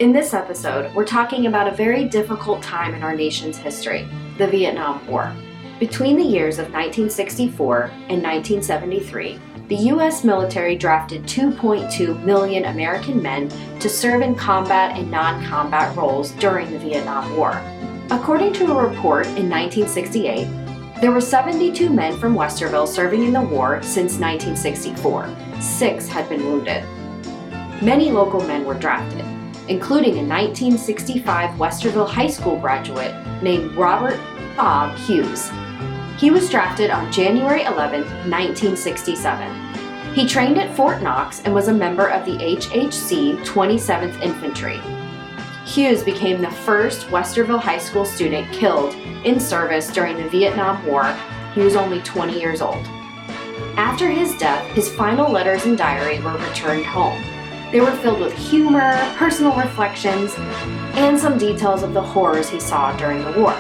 In this episode, we're talking about a very difficult time in our nation's history, the Vietnam War. Between the years of 1964 and 1973, the U.S. military drafted 2.2 million American men to serve in combat and non-combat roles during the Vietnam War. According to a report in 1968, there were 72 men from Westerville serving in the war since 1964. 6 had been wounded. Many local men were drafted, including a 1965 Westerville High School graduate named Robert Bob Hughes. He was drafted on January 11, 1967. He trained at Fort Knox and was a member of the HHC 27th Infantry. Hughes became the first Westerville High School student killed in service during the Vietnam War. He was only 20 years old. After his death, his final letters and diary were returned home. They were filled with humor, personal reflections, and some details of the horrors he saw during the war.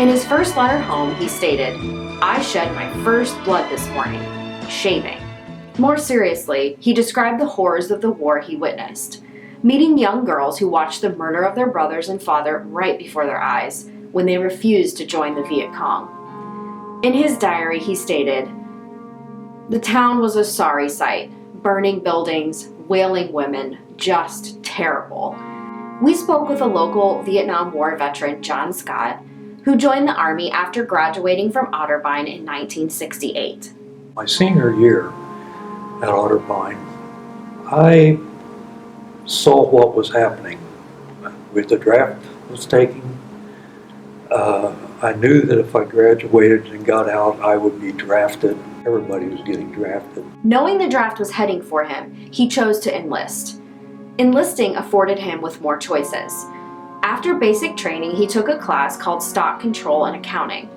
In his first letter home, he stated, "I shed my first blood this morning, shaving." More seriously, he described the horrors of the war he witnessed, meeting young girls who watched the murder of their brothers and father right before their eyes when they refused to join the Viet Cong. In his diary, he stated, "The town was a sorry sight, burning buildings, wailing women, just terrible." We spoke with a local Vietnam War veteran, John Scott, who joined the Army after graduating from Otterbein in 1968. My senior year at Otterbein, I saw what was happening. With the draft was taking, I knew that if I graduated and got out, I would be drafted. Everybody was getting drafted. Knowing the draft was heading for him, he chose to enlist. Enlisting afforded him with more choices. After basic training, he took a class called Stock Control and Accounting.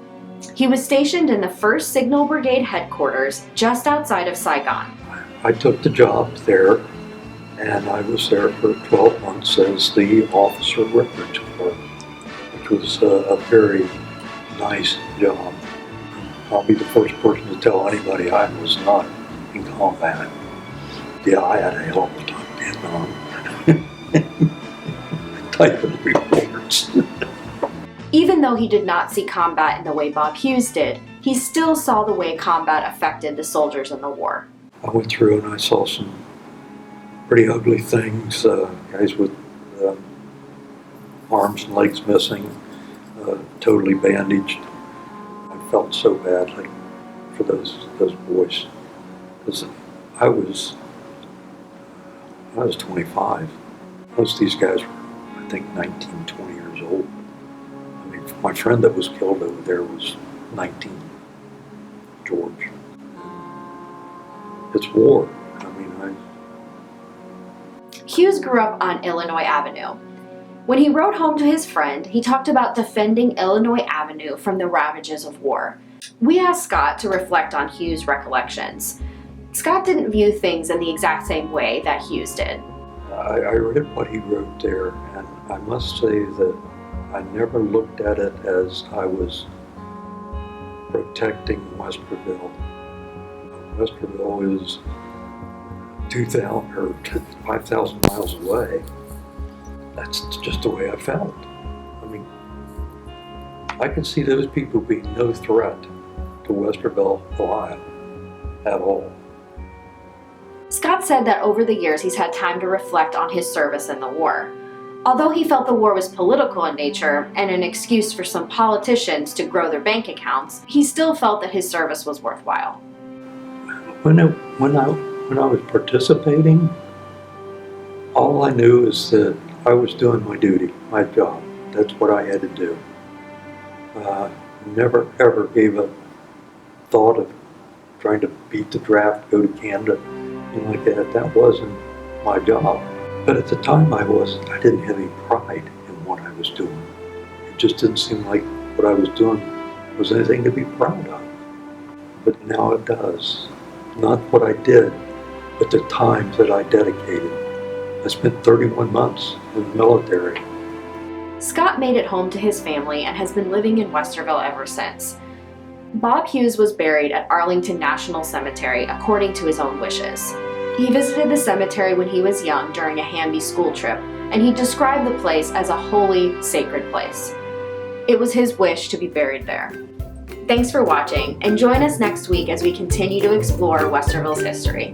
He was stationed in the 1st Signal Brigade headquarters just outside of Saigon. I took the job there, and I was there for 12 months as the officer records clerk, which was a very nice job. I'll be the first person to tell anybody I was not in combat. Yeah, I had a hell of a time in Vietnam. Typing reports. Even though he did not see combat in the way Bob Hughes did, he still saw the way combat affected the soldiers in the war. I went through and I saw some pretty ugly things, guys with arms and legs missing, totally bandaged. I felt so badly for those boys, because I was 25. Most of these guys were, I think, 19, 20 years old. I mean, my friend that was killed over there was 19, George. It's war. Hughes grew up on Illinois Avenue. When he wrote home to his friend, he talked about defending Illinois Avenue from the ravages of war. We asked Scott to reflect on Hughes' recollections. Scott didn't view things in the exact same way that Hughes did. I read what he wrote there, and I must say that I never looked at it as I was protecting Westerville. Westerville is 2,000 or 5,000 miles away. That's just the way I felt. I mean, I could see those people being no threat to Westerville, Ohio, at all. Scott said that over the years he's had time to reflect on his service in the war. Although he felt the war was political in nature and an excuse for some politicians to grow their bank accounts, he still felt that his service was worthwhile. When I was participating, all I knew is that I was doing my duty, my job. That's what I had to do. Never ever gave a thought of trying to beat the draft, go to Canada, anything like that. That wasn't my job. But at the time I didn't have any pride in what I was doing. It just didn't seem like what I was doing was anything to be proud of. But now it does. Not what I did, but the time that I dedicated. I spent 31 months in the military. Scott made it home to his family and has been living in Westerville ever since. Bob Hughes was buried at Arlington National Cemetery according to his own wishes. He visited the cemetery when he was young during a Hamby school trip, and he described the place as a holy, sacred place. It was his wish to be buried there. Thanks for watching, and join us next week as we continue to explore Westerville's history.